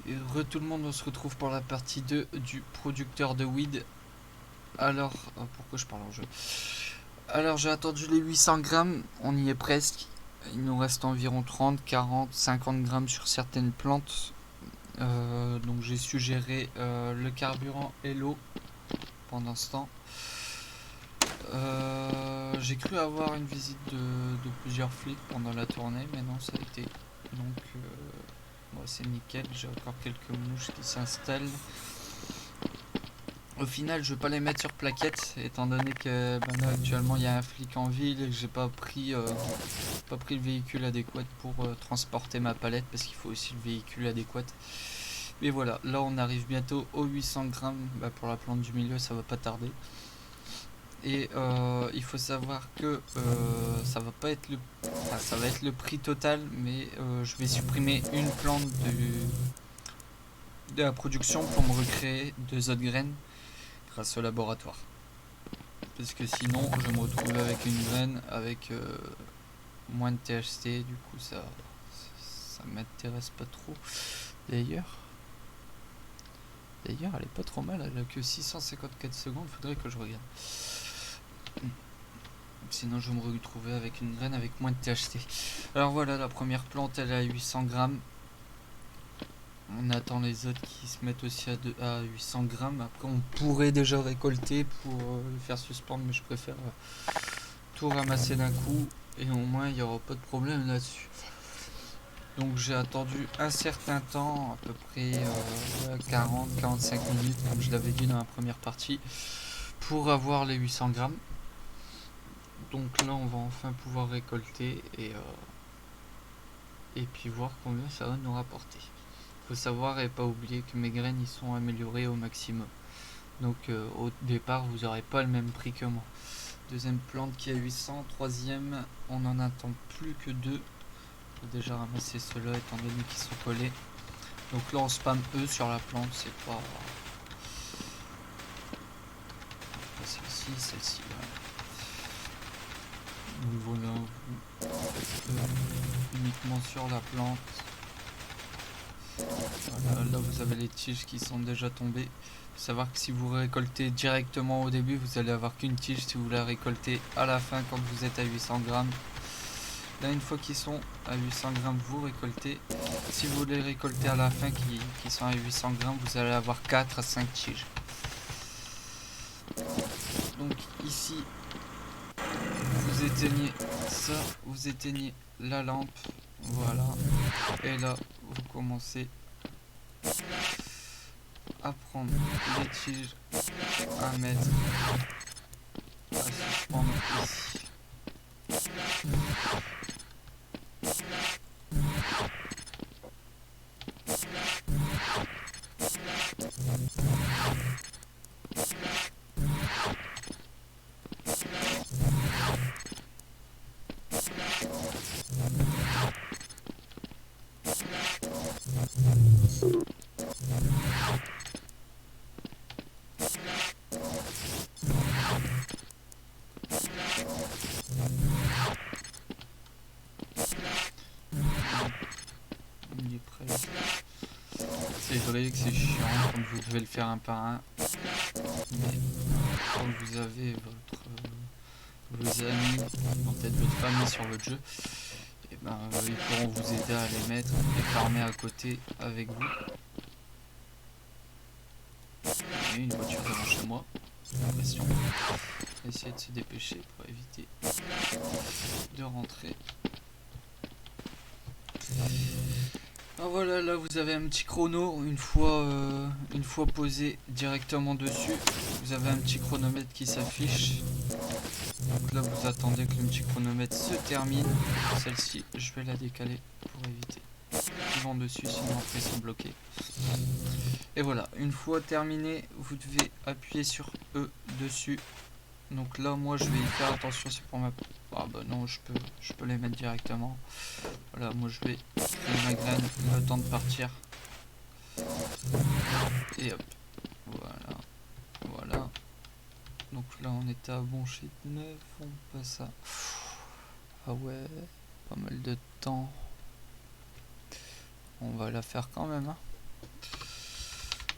Et tout le monde, on se retrouve pour la partie 2 du producteur de weed. Alors, pourquoi je parle en jeu? Alors j'ai attendu les 800 grammes, on y est presque. Il nous reste environ 30, 40, 50 grammes sur certaines plantes. Donc j'ai suggéré le carburant et l'eau pendant ce temps. J'ai cru avoir une visite de plusieurs flics pendant la tournée, mais non, ça a été. Donc bon, c'est nickel, j'ai encore quelques mouches qui s'installent. Au final, je vais pas les mettre sur plaquette, étant donné que là, actuellement il y a un flic en ville et que j'ai pas pris le véhicule adéquat pour transporter ma palette, parce qu'il faut aussi le véhicule adéquat. Mais voilà, là on arrive bientôt aux 800 grammes. Pour la plante du milieu, ça va pas tarder. Et il faut savoir que ça va pas être ça va être le prix total, mais je vais supprimer une plante de la production pour me recréer 2 autres graines grâce au laboratoire. Parce que sinon, je me retrouve avec une graine avec moins de THC, du coup ça m'intéresse pas trop. D'ailleurs, elle est pas trop mal, elle a que 654 secondes, faudrait que je regarde. Sinon je vais me retrouver avec une graine avec moins de THC. Alors voilà, la première plante elle est à 800 grammes. On attend les autres qui se mettent aussi à 800 grammes. Après on pourrait déjà récolter pour le faire suspendre, mais je préfère tout ramasser d'un coup. Et au moins il n'y aura pas de problème là-dessus. Donc j'ai attendu un certain temps, à peu près 40-45 minutes, comme je l'avais dit dans la première partie, pour avoir les 800 grammes. Donc là on va enfin pouvoir récolter et puis voir combien ça va nous rapporter. Faut savoir et pas oublier que mes graines y sont améliorées au maximum. Donc au départ vous n'aurez pas le même prix que moi. Deuxième plante qui est à 800, troisième on en attend plus que deux. Faut déjà ramasser ceux-là étant donné qu'ils sont collés. Donc là on spam E sur la plante, c'est pas celle-ci, celle-ci. Donc voilà, uniquement sur la plante. Voilà, là vous avez les tiges qui sont déjà tombées. Faut savoir que si vous récoltez directement au début, vous allez avoir qu'une tige. Si vous la récoltez à la fin quand vous êtes à 800 grammes, là une fois qu'ils sont à 800 grammes, vous récoltez. Si vous les récoltez à la fin qui sont à 800 grammes, vous allez avoir 4 à 5 tiges. Donc ici, vous éteignez ça, vous éteignez la lampe, voilà. Et là, vous commencez à prendre les tiges à mettre à suspendre ici. Il est prêt. C'est vrai que c'est chiant quand vous devez le faire un par un, mais quand vous avez vos amis, peut-être votre famille sur votre jeu, et ils pourront vous aider à les mettre et farmer à côté avec vous. Il y a une voiture devant chez moi, j'ai l'impression. Essayer de se dépêcher pour éviter de rentrer. Alors voilà, là vous avez un petit chrono, une fois posé directement dessus, vous avez un petit chronomètre qui s'affiche. Donc là vous attendez que le petit chronomètre se termine. Celle-ci, je vais la décaler pour éviter qu'ils vont dessus, sinon après ils sont bloqués. Et voilà, une fois terminé, vous devez appuyer sur E dessus. Donc là moi je vais y faire attention, c'est pour ma... Ah bah non, je peux les mettre directement. Voilà, moi je vais créer ma graine, le temps de partir. Et hop, voilà, voilà. Donc là on était à bon shit 9, on passe à... Ah ouais, pas mal de temps. On va la faire quand même, hein.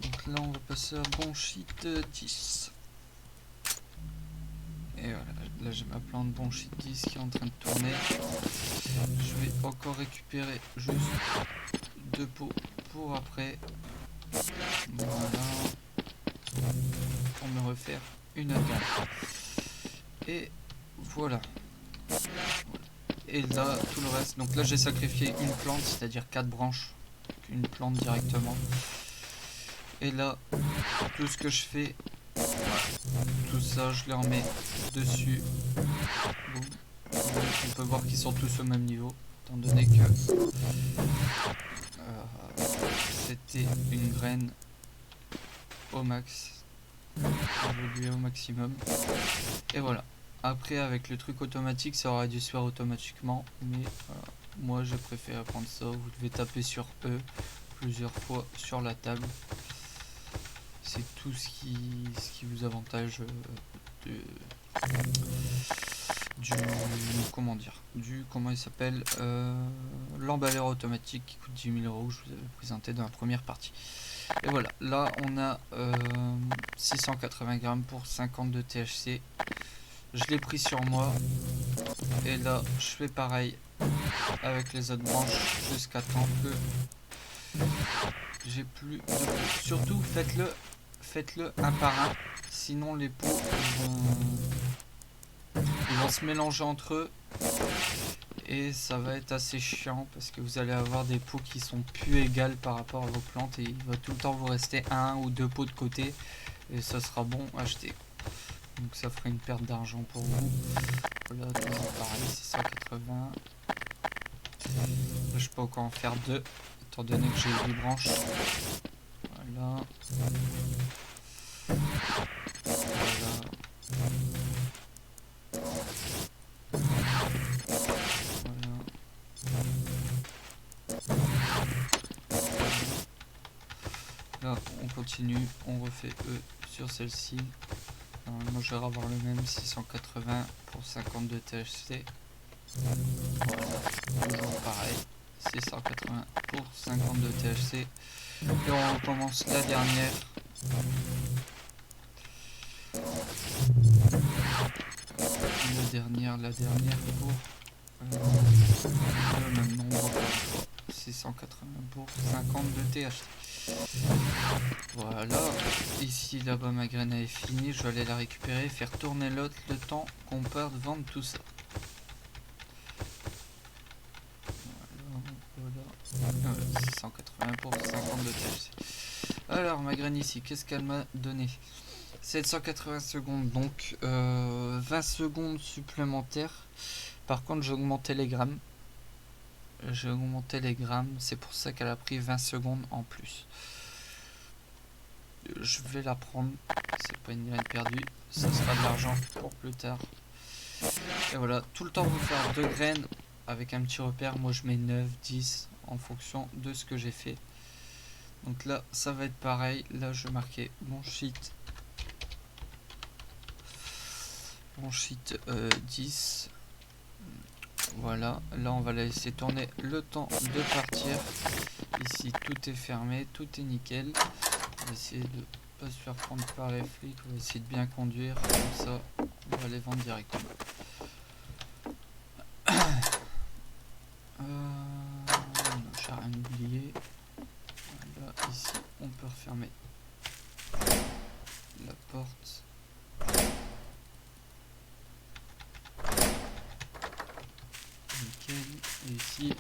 Donc là on va passer à bronchite 10. Et voilà, là j'ai ma plante bronchite 10 qui est en train de tourner. Je vais encore récupérer juste 2 pots pour après. Voilà. Pour me refaire une attaque. Et voilà. Et là tout le reste. Donc là j'ai sacrifié une plante, c'est-à-dire 4 branches. Une plante directement. Et là, tout ce que je fais, tout ça, je les remets dessus. Boum. On peut voir qu'ils sont tous au même niveau, étant donné que c'était une graine au max, évoluer au maximum. Et voilà. Après, avec le truc automatique, ça aurait dû se faire automatiquement, mais moi, je préfère prendre ça. Vous devez taper sur E plusieurs fois sur la table. C'est tout ce qui vous avantage comment il s'appelle, l'emballeur automatique qui coûte 10 000 €, que je vous avais présenté dans la première partie. Et voilà, là on a 680 grammes pour 52 THC. Je l'ai pris sur moi et là je fais pareil avec les autres branches jusqu'à temps que j'ai plus de pots. Surtout faites-le un par un, sinon les pots ils vont se mélanger entre eux et ça va être assez chiant parce que vous allez avoir des pots qui sont plus égales par rapport à vos plantes et il va tout le temps vous rester un ou deux pots de côté et ça sera bon à acheter. Donc ça fera une perte d'argent pour vous. Voilà, toujours pareil, 680. Là, je peux encore en faire 2 étant donné que j'ai 8 branches. Voilà. Voilà. Là on continue, on refait E sur celle-ci. Normalement je vais avoir le même, 680 pour 52 THC. Voilà, toujours pareil, 680 pour 52 THC. Et on recommence la dernière. La dernière pour le même nombre, 680 pour 52 THC. Voilà, ici là-bas ma graine est finie, je vais aller la récupérer, faire tourner l'autre le temps qu'on parte vendre tout ça. Voilà, 680 pour 52 THC. Alors ma graine ici, qu'est-ce qu'elle m'a donné? 780 secondes, donc 20 secondes supplémentaires. Par contre j'ai augmenté les grammes. C'est pour ça qu'elle a pris 20 secondes en plus. Je vais la prendre, c'est pas une graine perdue, ça sera de l'argent pour plus tard. Et voilà, tout le temps vous faire 2 graines avec un petit repère, moi je mets 9, 10 en fonction de ce que j'ai fait. Donc là ça va être pareil, là je vais marquer bronchite 10. Voilà, là on va la laisser tourner le temps de partir. Ici tout est fermé, tout est nickel. On va essayer de pas se faire prendre par les flics, on va essayer de bien conduire, comme ça on va les vendre directement. J'ai rien oublié. Là, ici on peut refermer la porte. Nickel, et ici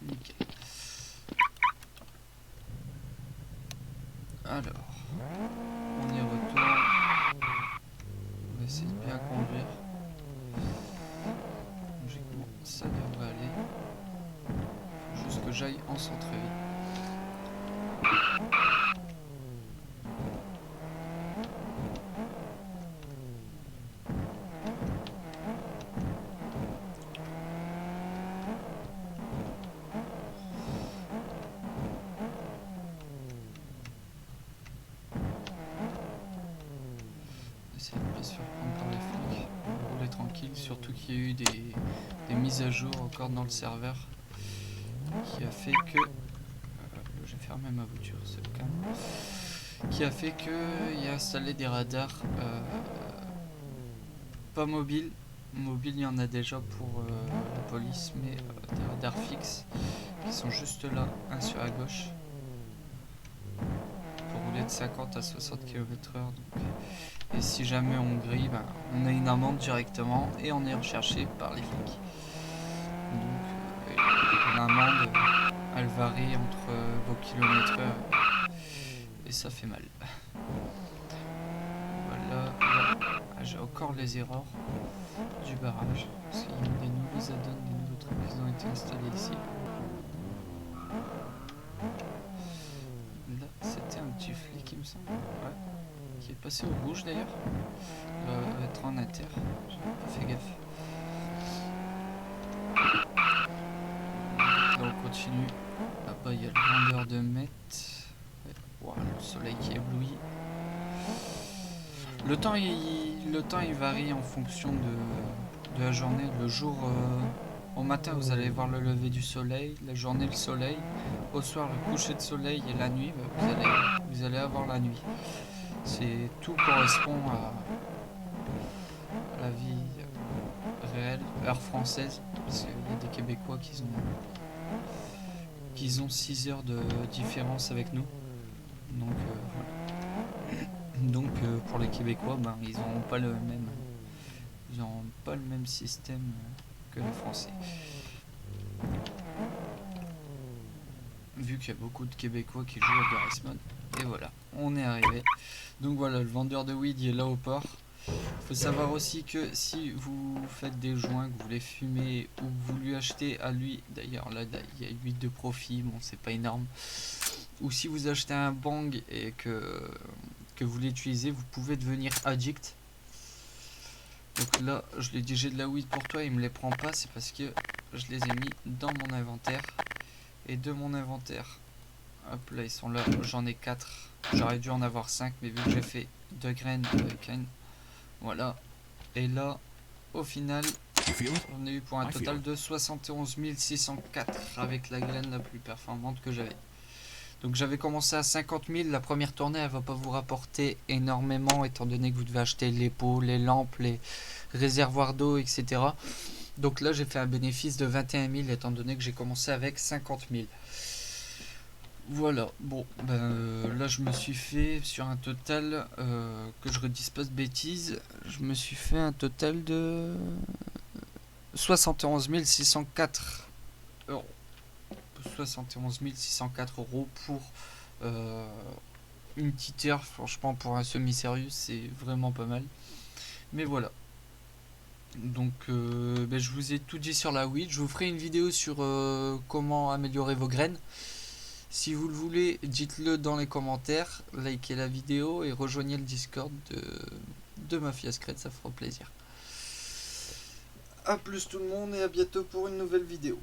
nickel. Alors, on y retourne. On va essayer de bien conduire. Logiquement, ça devrait aller. Faut juste que j'aille en centre-ville. Essayer de ne pas se faire prendre par les flics. On va rouler tranquille, surtout qu'il y a eu des mises à jour encore dans le serveur qui a fait que... je vais fermer ma voiture, c'est le calme. qui a fait qu'il y a installé des radars pas mobiles. Mobile, il y en a déjà pour la police, mais des radars fixes qui sont juste là, un sur la gauche, pour rouler de 50 à 60 km/h. Et si jamais on grille, ben, on a une amende directement et on est recherché par les flics. Donc l'amende, elle varie entre vos kilomètres et ça fait mal. Voilà, là, j'ai encore les erreurs du barrage, parce qu'il y a des nouveaux add-ons, des nouveaux trucs qui ont été installés ici. Là, c'était un petit flic, il me semble, ouais, qui est passé au rouge d'ailleurs. Il va être en inter, j'ai pas fait gaffe. Là, on continue. Là-bas, il y a le vendeur de mètres. Wow, le soleil qui éblouit. Le temps il varie en fonction de la journée. Le jour, au matin, vous allez voir le lever du soleil. La journée, le soleil. Au soir, le coucher de soleil. Et la nuit, vous allez avoir la nuit. Tout correspond à la vie réelle, heure française. Parce qu'il y a des Québécois qui ont 6 heures de différence avec nous. Donc voilà. Donc pour les Québécois, ben, ils n'ont pas le même système que les Français. Vu qu'il y a beaucoup de Québécois qui jouent à Garry's Mod. Et voilà, on est arrivé. Donc voilà, le vendeur de weed il est là au port. Il faut savoir aussi que si vous faites des joints, que vous les fumez ou que vous lui achetez à lui, d'ailleurs là il y a 8 de profit, bon c'est pas énorme. Ou si vous achetez un bang et que vous l'utilisez, vous pouvez devenir addict. Donc là, je lui ai dit j'ai de la weed pour toi, il me les prend pas, c'est parce que je les ai mis dans mon inventaire. Et de mon inventaire, hop là ils sont là, j'en ai 4. J'aurais dû en avoir 5, mais vu que j'ai fait 2 graines avec une, voilà. Et là, au final, on a eu pour un total de 71 604 avec la graine la plus performante que j'avais. Donc j'avais commencé à 50 000, la première tournée elle va pas vous rapporter énormément étant donné que vous devez acheter les pots, les lampes, les réservoirs d'eau, etc. Donc là j'ai fait un bénéfice de 21 000 étant donné que j'ai commencé avec 50 000. Voilà, bon, là je me suis fait sur un total, que je redise pas de bêtises, je me suis fait un total de 71 604 euros. 71 604 euros pour une petite heure. Franchement, pour un semi-sérieux, c'est vraiment pas mal. Mais voilà. Donc, je vous ai tout dit sur la weed. Je vous ferai une vidéo sur comment améliorer vos graines. Si vous le voulez, dites-le dans les commentaires. Likez la vidéo et rejoignez le Discord de Mafia Secret. Ça fera plaisir. A plus tout le monde et à bientôt pour une nouvelle vidéo.